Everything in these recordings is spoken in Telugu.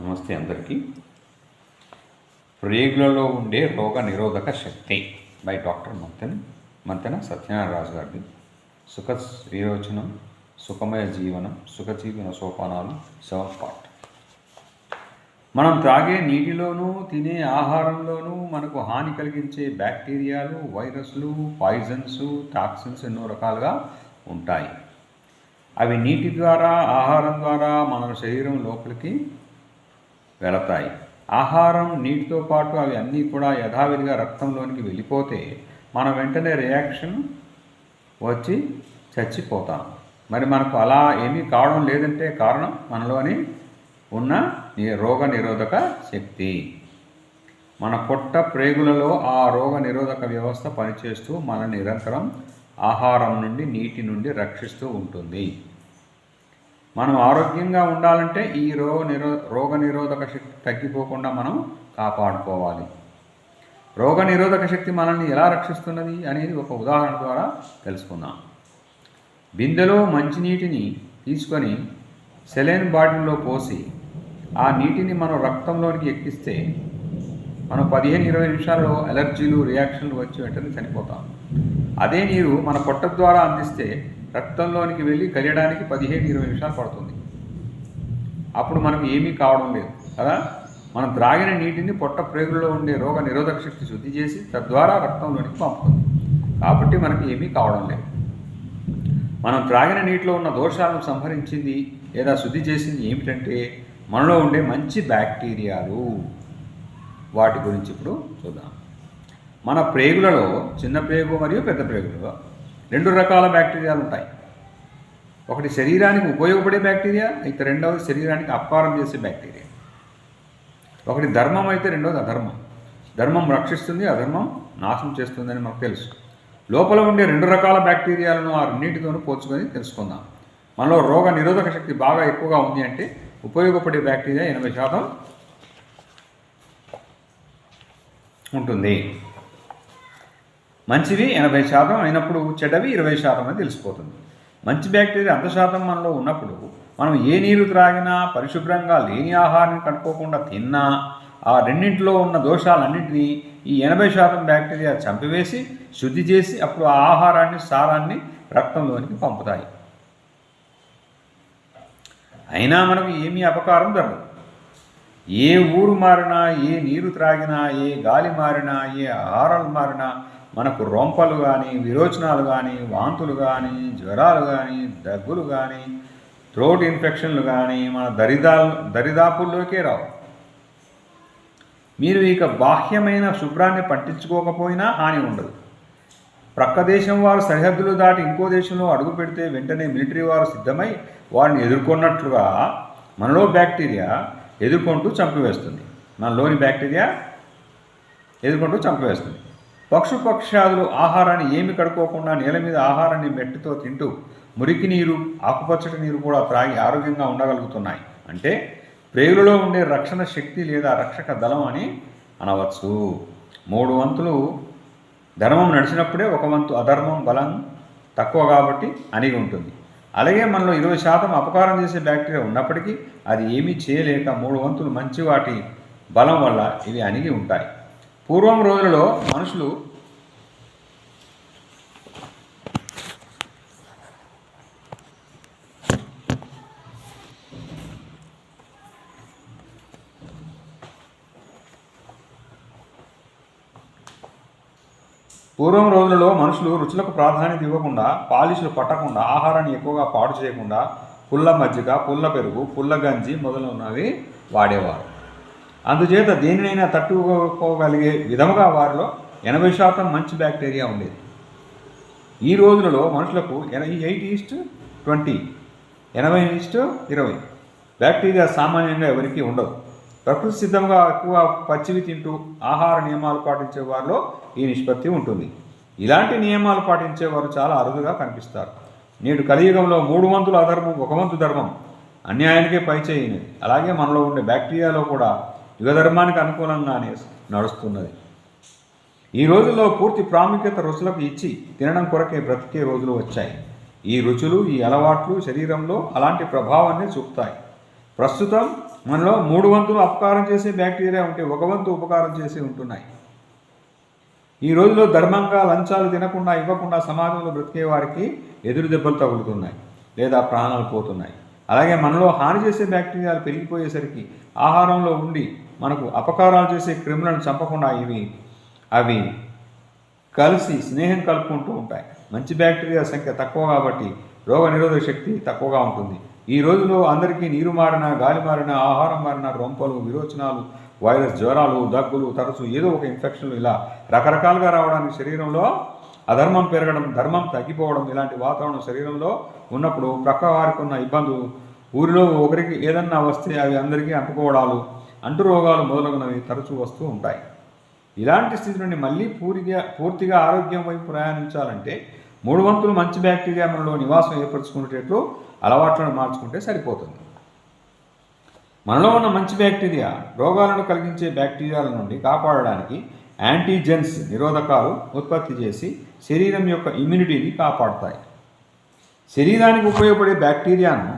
నమస్తే అందరికీ. ప్రేగులలో ఉండే రోగ నిరోధక శక్తి బై డాక్టర్ మంతెన సత్యనారాయణ రాజు గారిది. సుఖ విరోచనం, సుఖమయ జీవనం, సుఖజీవన సోపానాలు 7th పార్ట్. మనం త్రాగే నీటిలోనూ తినే ఆహారంలోనూ మనకు హాని కలిగించే బ్యాక్టీరియాలు, వైరస్లు, పాయిజన్స్, టాక్సిన్స్ ఎన్నో రకాలుగా ఉంటాయి. అవి నీటి ద్వారా, ఆహారం ద్వారా మన శరీరం లోపలికి వెళతాయి. ఆహారం, నీటితో పాటు అవి అన్నీ కూడా యథావిధిగా రక్తంలోనికి వెళ్ళిపోతే మనం వెంటనే రియాక్షన్ వచ్చి చచ్చిపోతాం. మరి మనకు అలా ఏమీ కావడం లేదంటే కారణం మనలోని ఉన్న రోగ నిరోధక శక్తి. మన పొట్ట ప్రేగులలో ఆ రోగ నిరోధక వ్యవస్థ పనిచేస్తూ మన నిరంతరం ఆహారం నుండి, నీటి నుండి రక్షిస్తూ ఉంటుంది. మనం ఆరోగ్యంగా ఉండాలంటే ఈ రోగ నిరోధక శక్తి తగ్గిపోకుండా మనం కాపాడుకోవాలి. రోగ నిరోధక శక్తి మనల్ని ఎలా రక్షిస్తున్నది అనేది ఒక ఉదాహరణ ద్వారా తెలుసుకుందాం. బిందెలో మంచినీటిని తీసుకొని సెలైన్ బాటిల్లో పోసి ఆ నీటిని మనం రక్తంలోనికి ఎక్కిస్తే మనం 15-20 నిమిషాల్లో అలర్జీలు, రియాక్షన్లు వచ్చి వెంటనే చనిపోతాం. అదే నీరు మన పొట్ట ద్వారా అందిస్తే రక్తంలోనికి వెళ్ళి కలియడానికి 15-20 నిమిషాలు పడుతుంది. అప్పుడు మనకు ఏమీ కావడం లేదు కదా. మనం త్రాగిన నీటిని పొట్ట ప్రేగుల్లో ఉండే రోగ నిరోధక శక్తి శుద్ధి చేసి తద్వారా రక్తంలోనికి పంపుతుంది. కాబట్టి మనకి ఏమీ కావడం లేదు. మనం త్రాగిన నీటిలో ఉన్న దోషాలను సంహరించింది లేదా శుద్ధి చేసింది ఏమిటంటే మనలో ఉండే మంచి బ్యాక్టీరియాలు. వాటి గురించి ఇప్పుడు చూద్దాం. మన ప్రేగులలో చిన్న ప్రేగు మరియు పెద్ద ప్రేగులలో 2 రకాల బ్యాక్టీరియాలు ఉంటాయి. ఒకటి శరీరానికి ఉపయోగపడే బ్యాక్టీరియా అయితే, రెండవది శరీరానికి అపకారం చేసే బ్యాక్టీరియా. ఒకటి ధర్మం అయితే, రెండవది అధర్మం. ధర్మం రక్షిస్తుంది, అధర్మం నాశనం చేస్తుందని మనకు తెలుసు. లోపల ఉండే 2 రకాల బ్యాక్టీరియాలను ఆ రెండింటితోనూ పోల్చుకొని తెలుసుకుందాం. మనలో రోగ నిరోధక శక్తి బాగా ఎక్కువగా ఉంది అంటే ఉపయోగపడే బ్యాక్టీరియా 80% ఉంటుంది. మంచివి 80% అయినప్పుడు చెడ్డవి 20% అని తెలిసిపోతుంది. మంచి బ్యాక్టీరియా అంత శాతం మనలో ఉన్నప్పుడు మనం ఏ నీరు త్రాగినా, పరిశుభ్రంగా లేని ఆహారాన్ని కట్టుకోకుండా తిన్నా ఆ రెండింటిలో ఉన్న దోషాలన్నింటినీ ఈ 80% బ్యాక్టీరియా చంపివేసి శుద్ధి చేసి అప్పుడు ఆ ఆహారాన్ని, సారాన్ని రక్తంలోనికి పంపుతాయి. అయినా మనకు ఏమీ అపకారం జరగదు. ఏ ఊరు మారినా, ఏ నీరు త్రాగినా, ఏ గాలి మారినా, ఏ ఆహారాలు మారినా మనకు రొంపలు కానీ, విరోచనాలు కానీ, వాంతులు కానీ, జ్వరాలు కానీ, దగ్గులు కానీ, థ్రోట్ ఇన్ఫెక్షన్లు కానీ మన దరిదాపుల్లోకే రావు. మీరు ఇక బాహ్యమైన శుభ్రాన్ని పట్టించుకోకపోయినా హాని ఉండదు. ప్రక్క దేశం వారు సరిహద్దులు దాటి ఇంకో దేశంలో అడుగు పెడితే వెంటనే మిలిటరీ వారు సిద్ధమై వారిని ఎదుర్కొన్నట్లుగా మనలో బ్యాక్టీరియా ఎదుర్కొంటూ చంపివేస్తుంది. మనలోని బ్యాక్టీరియా ఎదుర్కొంటూ చంపివేస్తుంది. పక్షాదులు ఆహారాన్ని ఏమి కడుక్కోకుండా నేల మీద ఆహారాన్ని మెట్టుతో తింటూ మురికి నీరు, ఆకుపచ్చటి నీరు కూడా త్రాగి ఆరోగ్యంగా ఉండగలుగుతున్నాయి. అంటే ప్రేగులలో ఉండే రక్షణ శక్తి లేదా రక్షక దళం అని అనవచ్చు. 3 వంతులు ధర్మం నడిచినప్పుడే 1 వంతు అధర్మం బలం తక్కువ కాబట్టి అణిగి ఉంటుంది. అలాగే మనలో 20% అపకారం చేసే బ్యాక్టీరియా ఉన్నప్పటికీ అది ఏమీ చేయలేక 3 వంతులు మంచి వాటి బలం వల్ల ఇవి అణిగి ఉంటాయి. పూర్వం రోజులలో మనుషులు రుచులకు ప్రాధాన్యత ఇవ్వకుండా, పాలిషులు పట్టకుండా, ఆహారాన్ని ఎక్కువగా పాడు చేయకుండా పుల్ల మజ్జిగ, పుల్ల పెరుగు, పుల్ల గంజి మొదలైనవి వాడేవారు. అందుచేత దేనినైనా తట్టుకోగలిగే విధముగా వారిలో 80% మంచి బ్యాక్టీరియా ఉండేది. ఈ రోజులలో మనుషులకు 8:20, 80:20 బ్యాక్టీరియా సామాన్యంగా ఎవరికీ ఉండదు. ప్రకృతి సిద్ధంగా ఎక్కువ పచ్చివి తింటూ ఆహార నియమాలు పాటించే వారిలో ఈ నిష్పత్తి ఉంటుంది. ఇలాంటి నియమాలు పాటించేవారు చాలా అరుదుగా కనిపిస్తారు. నేడు కలియుగంలో 3 వంతుల అధర్మం, 1 వంతు ధర్మం అన్యాయానికే పైచేయినది. అలాగే మనలో ఉండే బ్యాక్టీరియాలో కూడా యుగధర్మానికి అనుకూలంగానే నడుస్తున్నది. ఈ రోజుల్లో పూర్తి ప్రాముఖ్యత రుచులకు ఇచ్చి తినడం కొరకే బ్రతికే రోజులు వచ్చాయి. ఈ రుచులు, ఈ అలవాట్లు శరీరంలో అలాంటి ప్రభావాన్ని చూపుతాయి. ప్రస్తుతం మనలో 3 వంతులు అపకారం చేసే బ్యాక్టీరియా ఉంటే 1 వంతు ఉపకారం చేసి ఉంటున్నాయి. ఈ రోజులో ధర్మంగా లంచాలు తినకుండా ఇవ్వకుండా సమాజంలో బ్రతికే వారికి ఎదురు దెబ్బలు తగులుతున్నాయి లేదా ప్రాణాలు పోతున్నాయి. అలాగే మనలో హాని చేసే బ్యాక్టీరియాలు పెరిగిపోయేసరికి ఆహారంలో ఉండి మనకు అపకారాలు చేసే క్రిములను చంపకుండా అవి కలిసి స్నేహం కలుపుకుంటూ ఉంటాయి. మంచి బ్యాక్టీరియా సంఖ్య తక్కువ కాబట్టి రోగ నిరోధక శక్తి తక్కువగా ఉంటుంది. ఈ రోజులో అందరికీ నీరు మారిన, గాలి మారిన, ఆహారం మారిన, రొంపలు, విరోచనాలు, వైరస్, జ్వరాలు, దగ్గులు, తరచు ఏదో ఒక ఇన్ఫెక్షన్లు ఇలా రకరకాలుగా రావడానికి శరీరంలో అధర్మం పెరగడం, ధర్మం తగ్గిపోవడం ఇలాంటి వాతావరణం శరీరంలో ఉన్నప్పుడు ప్రక్క వారికి ఉన్న ఇబ్బందులు, ఊరిలో ఒకరికి ఏదన్నా వస్తే అవి అందరికీ అంటుకోవడాలు, అంటురోగాలు మొదలగునవి తరచూ వస్తూ ఉంటాయి. ఇలాంటి స్థితి నుండి మళ్ళీ పూర్తిగా ఆరోగ్యం వైపు ప్రయాణించాలంటే 3 వంతులు మంచి బ్యాక్టీరియా మనలో నివాసం ఏర్పరచుకునేటట్లు అలవాట్లను మార్చుకుంటే సరిపోతుంది. మనలో ఉన్న మంచి బ్యాక్టీరియా రోగాలను కలిగించే బ్యాక్టీరియాల నుండి కాపాడడానికి యాంటీజెన్స్ నిరోధకాలు ఉత్పత్తి చేసి శరీరం యొక్క ఇమ్యూనిటీని కాపాడుతాయి. శరీరానికి ఉపయోగపడే బ్యాక్టీరియాను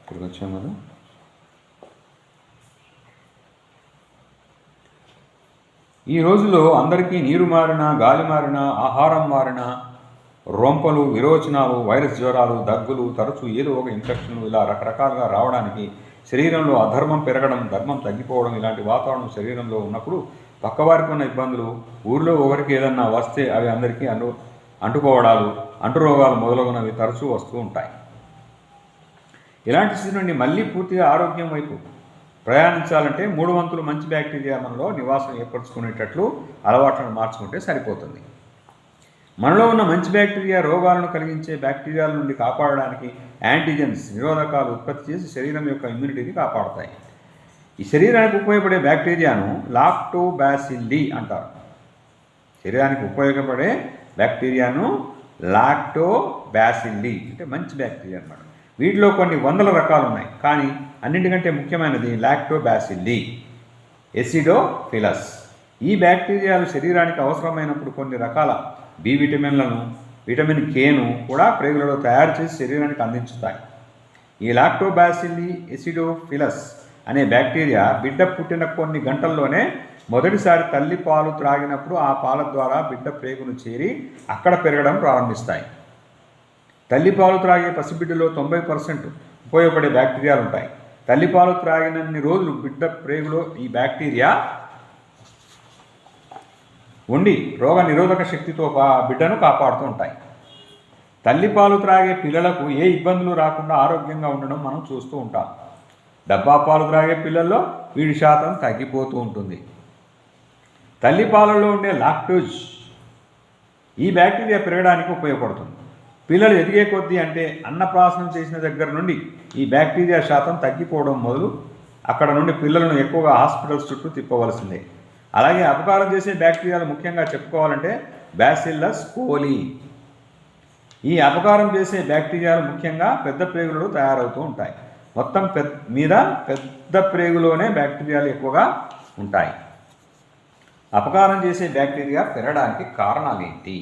ఇక్కడికి వచ్చాం కదా. ఈ రోజులో అందరికీ నీరు మారిన, గాలి మారిన, ఆహారం మారిన, రొంపలు, విరోచనాలు, వైరస్ జ్వరాలు, దగ్గులు, తరచూ ఏదో ఒక ఇన్ఫెక్షన్లు ఇలా రకరకాలుగా రావడానికి శరీరంలో అధర్మం పెరగడం, ధర్మం తగ్గిపోవడం ఇలాంటి వాతావరణం శరీరంలో ఉన్నప్పుడు పక్కవారికి ఉన్న ఇబ్బందులు, ఊరిలో ఒకరికి ఏదన్నా వస్తే అవి అందరికీ అంటుకోవడాలు, అంటురోగాలు మొదలగునవి తరచూ వస్తూ ఉంటాయి. ఇలాంటి స్థితి నుండి మళ్ళీ పూర్తిగా ఆరోగ్యం వైపు ప్రయాణించాలంటే 3 వంతులు మంచి బ్యాక్టీరియా మనలో నివాసం ఏర్పరచుకునేటట్లు అలవాట్లను మార్చుకుంటే సరిపోతుంది. మనలో ఉన్న మంచి బ్యాక్టీరియా రోగాలను కలిగించే బ్యాక్టీరియాల నుండి కాపాడడానికి యాంటీజెన్స్ నిరోధకాలు ఉత్పత్తి చేసి శరీరం యొక్క ఇమ్యూనిటీని కాపాడుతాయి. ఈ శరీరానికి ఉపయోగపడే బ్యాక్టీరియాను లాక్టోబాసిల్లీ అంటారు. శరీరానికి ఉపయోగపడే బ్యాక్టీరియాను లాక్టోబాసిల్లీ అంటే మంచి బ్యాక్టీరియా అన్నమాట. వీటిలో కొన్ని వందల రకాలు ఉన్నాయి, కానీ అన్నింటికంటే ముఖ్యమైనది లాక్టోబాసిల్లీ ఎసిడోఫిలస్. ఈ బ్యాక్టీరియాలు శరీరానికి అవసరమైనప్పుడు కొన్ని రకాల బి విటమిన్లను, విటమిన్ కేను కూడా ప్రేగులలో తయారు చేసి శరీరానికి అందించుతాయి. ఈ లాక్టోబాసిల్లీ ఎసిడోఫిలస్ అనే బ్యాక్టీరియా బిడ్డ పుట్టిన కొన్ని గంటల్లోనే మొదటిసారి తల్లి పాలు త్రాగినప్పుడు ఆ పాల ద్వారా బిడ్డ ప్రేగును చేరి అక్కడ పెరగడం ప్రారంభిస్తాయి. తల్లిపాలు త్రాగే పసిబిడ్డలో 90% ఉపయోగపడే బ్యాక్టీరియాలు ఉంటాయి. తల్లిపాలు త్రాగినన్ని రోజులు బిడ్డ ప్రేగులో ఈ బ్యాక్టీరియా ఉండి రోగ నిరోధక శక్తితో బిడ్డను కాపాడుతూ ఉంటాయి. తల్లిపాలు త్రాగే పిల్లలకు ఏ ఇబ్బందులు రాకుండా ఆరోగ్యంగా ఉండడం మనం చూస్తూ ఉంటాం. డబ్బా పాలు త్రాగే పిల్లల్లో వీడి శాతం తగ్గిపోతూ ఉంటుంది. తల్లిపాలలో ఉండే లాక్టోజ్ ఈ బ్యాక్టీరియా పెరగడానికి ఉపయోగపడుతుంది. పిల్లలు ఎదిగే కొద్దీ అంటే అన్నప్రాసనం చేసిన దగ్గర నుండి ఈ బ్యాక్టీరియా శాతం తగ్గిపోవడం మొదలు అక్కడ నుండి పిల్లలను ఎక్కువగా హాస్పిటల్స్ చుట్టూ తిప్పవలసిందే. అలాగే అపకారం చేసే బ్యాక్టీరియాలు ముఖ్యంగా చెప్పుకోవాలంటే బ్యాసిల్లస్ కోలి. ఈ అపకారం చేసే బ్యాక్టీరియాలు ముఖ్యంగా పెద్ద ప్రేగులలో తయారవుతూ ఉంటాయి. మొత్తం పెద్ద ప్రేగులోనే బ్యాక్టీరియాలు ఎక్కువగా ఉంటాయి. అపకారం చేసే బ్యాక్టీరియా పెరగడానికి కారణాలు ఏంటి?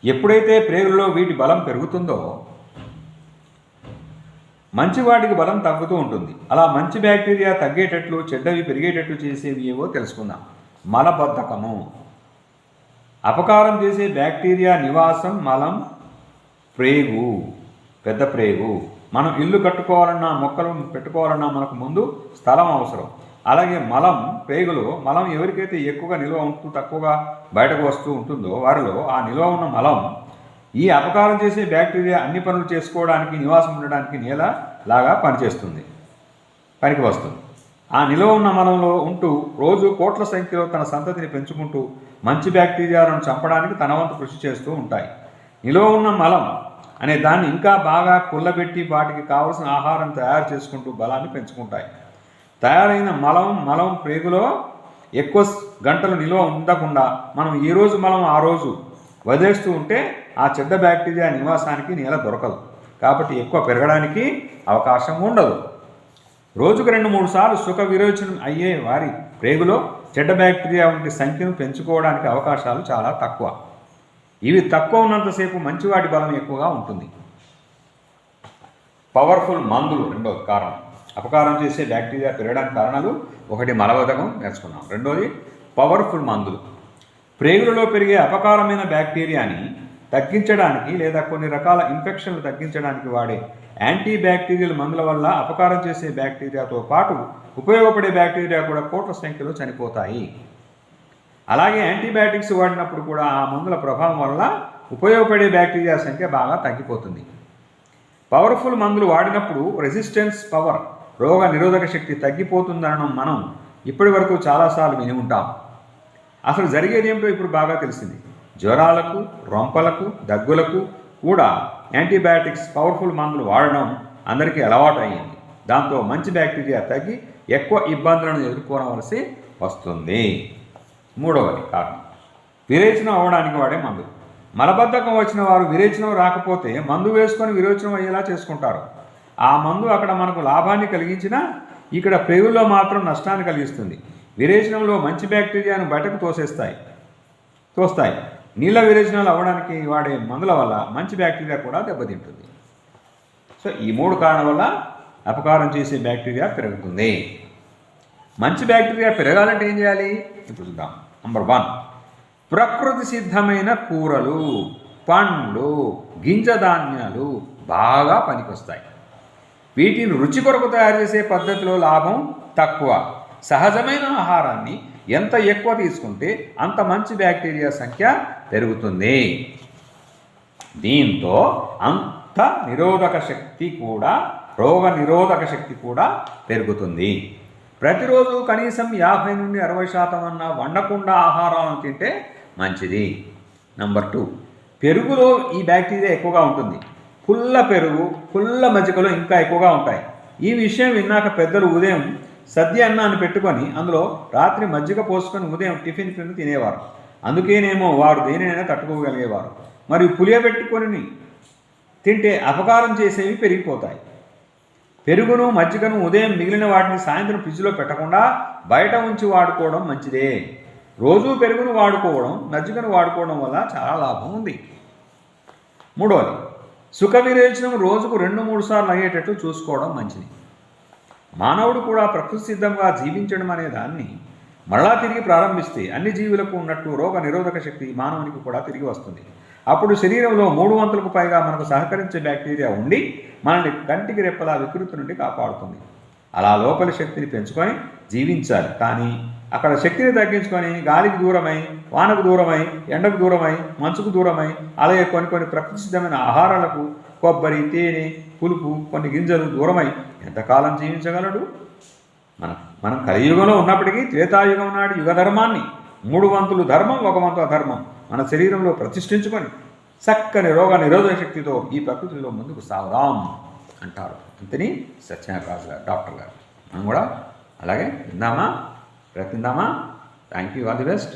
ఎప్పుడైతే ప్రేగులలో వీటి బలం పెరుగుతుందో మంచి వాటికి బలం తగ్గుతూ ఉంటుంది. అలా మంచి బ్యాక్టీరియా తగ్గేటట్లు, చెడ్డవి పెరిగేటట్లు చేసేవి ఏవో తెలుసుకుందాం. మలబద్ధకము. అపకారం చేసే బ్యాక్టీరియా నివాసం మలం, ప్రేగు, పెద్ద ప్రేగు. మనం ఇల్లు కట్టుకోవాలన్నా, మొక్కలు పెట్టుకోవాలన్నా మనకు ముందు స్థలం అవసరం. అలాగే మలం, ప్రేగులో మలం ఎవరికైతే ఎక్కువగా నిల్వ ఉంటూ తక్కువగా బయటకు వస్తూ ఉంటుందో వారిలో ఆ నిల్వ ఉన్న మలం ఈ అపకారం చేసే బ్యాక్టీరియా అన్ని పనులు చేసుకోవడానికి, నివాసం ఉండడానికి నేల లాగా పనికి వస్తుంది. ఆ నిల్వ ఉన్న మలంలో ఉంటూ రోజు కోట్ల సంఖ్యలో తన సంతతిని పెంచుకుంటూ మంచి బ్యాక్టీరియాలను చంపడానికి తన వంతు కృషి చేస్తూ ఉంటాయి. నిల్వ ఉన్న మలం అనే దాన్ని ఇంకా బాగా కుళ్ళబెట్టి వాటికి కావలసిన ఆహారం తయారు చేసుకుంటూ బలాన్ని పెంచుకుంటాయి. తయారైన మలం ప్రేగులో ఎక్కువ గంటలు నిల్వ ఉండకుండా మనం ఈ రోజు మలం ఆ రోజు వదిలేస్తూ ఉంటే ఆ చెడ్డ బ్యాక్టీరియా నివాసానికి నేల దొరకదు. కాబట్టి ఎక్కువ పెరగడానికి అవకాశం ఉండదు. రోజుకు 2-3 సార్లు సుఖ విరోచనం అయ్యే వారి ప్రేగులో చెడ్డ బ్యాక్టీరియా వంటి సంఖ్యను పెంచుకోవడానికి అవకాశాలు చాలా తక్కువ. ఇవి తక్కువ ఉన్నంతసేపు మంచివాటి బలం ఎక్కువగా ఉంటుంది. పవర్ఫుల్ మందులు రెండవది కారణం. అపకారం చేసే బ్యాక్టీరియా పెరగడానికి కారణాలు: 1 మలబద్ధకం నేర్చుకున్నాం, 2వది పవర్ఫుల్ మందులు. ప్రేగులలో పెరిగే అపకారమైన బ్యాక్టీరియాని తగ్గించడానికి లేదా కొన్ని రకాల ఇన్ఫెక్షన్లు తగ్గించడానికి వాడే యాంటీ బ్యాక్టీరియల్ మందుల వల్ల అపకారం చేసే బ్యాక్టీరియాతో పాటు ఉపయోగపడే బ్యాక్టీరియా కూడా కోట్ల సంఖ్యలో చనిపోతాయి. అలాగే యాంటీబయాటిక్స్ వాడినప్పుడు కూడా ఆ మందుల ప్రభావం వల్ల ఉపయోగపడే బ్యాక్టీరియా సంఖ్య బాగా తగ్గిపోతుంది. పవర్ఫుల్ మందులు వాడినప్పుడు రెసిస్టెన్స్ పవర్, రోగ నిరోధక శక్తి తగ్గిపోతుందనడం మనం ఇప్పటి వరకు చాలాసార్లు విని ఉంటాం. అసలు జరిగేది ఏమిటో ఇప్పుడు బాగా తెలిసింది. జ్వరాలకు, రొంపలకు, దగ్గులకు కూడా యాంటీబయాటిక్స్, పవర్ఫుల్ మందులు వాడడం అందరికీ అలవాటు అయ్యింది. దాంతో మంచి బ్యాక్టీరియా తగ్గి ఎక్కువ ఇబ్బందులను ఎదుర్కోవలసి వస్తుంది. 3వది కారణం: విరేచనం అవ్వడానికి వాడే మందులు. మలబద్ధకం వచ్చిన వారు విరేచనం రాకపోతే మందు వేసుకొని విరోచనం అయ్యేలా చేసుకుంటారు. ఆ మందు అక్కడ మనకు లాభాన్ని కలిగించినా ఇక్కడ ప్రేగుల్లో మాత్రం నష్టాన్ని కలిగిస్తుంది. విరేచనంలో మంచి బ్యాక్టీరియాను బయటకు తోస్తాయి. నీళ్ళ విరేచనాలు అవ్వడానికి వాడే మందుల వల్ల మంచి బ్యాక్టీరియా కూడా దెబ్బతింటుంది. సో ఈ 3 కారణాల వల్ల అపకారం చేసే బ్యాక్టీరియా పెరుగుతుంది. మంచి బ్యాక్టీరియా పెరగాలంటే ఏం చేయాలి ఇప్పుడు చూద్దాం. నంబర్ 1, ప్రకృతి సిద్ధమైన కూరలు, పండ్లు, గింజ ధాన్యాలు బాగా పనికొస్తాయి. వీటిని రుచి కొరకు తయారు చేసే పద్ధతిలో లాభం తక్కువ. సహజమైన ఆహారాన్ని ఎంత ఎక్కువ తీసుకుంటే అంత మంచి బ్యాక్టీరియా సంఖ్య పెరుగుతుంది. దీంతో అంత రోగ నిరోధక శక్తి కూడా పెరుగుతుంది. ప్రతిరోజు కనీసం 50 నుండి 60% అన్న వండకుండా ఆహారాలను తింటే మంచిది. నంబర్ 2, పెరుగులో ఈ బ్యాక్టీరియా ఎక్కువగా ఉంటుంది. పుల్ల పెరుగు, పుల్ల మజ్జిగలో ఇంకా ఎక్కువగా ఉంటాయి. ఈ విషయం విన్నాక పెద్దలు ఉదయం సద్య అన్నాన్ని పెట్టుకొని అందులో రాత్రి మజ్జిగ పోసుకొని ఉదయం టిఫిన్ కింద తినేవారు. అందుకేనేమో వారు దేనినైనా తట్టుకోగలిగేవారు. మరియు పులియబెట్టుకొని తింటే అపకారం చేసేవి పెరిగిపోతాయి. పెరుగును, మజ్జిగను ఉదయం మిగిలిన వాటిని సాయంత్రం ఫ్రిడ్జ్లో పెట్టకుండా బయట ఉంచి వాడుకోవడం మంచిదే. రోజు పెరుగును వాడుకోవడం, మజ్జిగను వాడుకోవడం వల్ల చాలా లాభం ఉంది. 3వది, సుఖ విరేచనం రోజుకు 2-3 సార్లు అయ్యేటట్లు చూసుకోవడం మంచిది. మానవుడు కూడా ప్రకృతి సిద్ధంగా జీవించడం అనే దాన్ని మరలా తిరిగి ప్రారంభిస్తే అన్ని జీవులకు ఉన్నట్టు రోగ నిరోధక శక్తి మానవునికి కూడా తిరిగి వస్తుంది. అప్పుడు శరీరంలో 3 వంతులకు పైగా మనకు సహకరించే బ్యాక్టీరియా ఉండి మనల్ని కంటికి రెప్పలా వికృతి నుండి కాపాడుతుంది. అలా లోపలి శక్తిని పెంచుకొని జీవించాలి. కానీ అక్కడ శక్తిని తగ్గించుకొని గాలికి దూరమై, వానకు దూరమై, ఎండకు దూరమై, మంచుకు దూరమై, అలాగే కొన్ని ప్రకృతి సిద్ధమైన ఆహారాలకు, కొబ్బరి, తేనె, పులుపు, కొన్ని గింజలు దూరమై ఎంతకాలం జీవించగలడు? మనం కలియుగంలో ఉన్నప్పటికీ త్రేతాయుగం నాటి యుగ ధర్మాన్ని 3 వంతులు ధర్మం, 1 వంతు అధర్మం మన శరీరంలో ప్రతిష్ఠించుకొని చక్కని రోగ నిరోధక శక్తితో ఈ ప్రకృతిలో ముందుకు సాగుదాం అంటారు అంతని సత్యనారాయణ రాజు గారు, డాక్టర్ గారు. మనం కూడా అలాగే విందామా, ప్రయత్నిద్దామా. Thank you, all the best.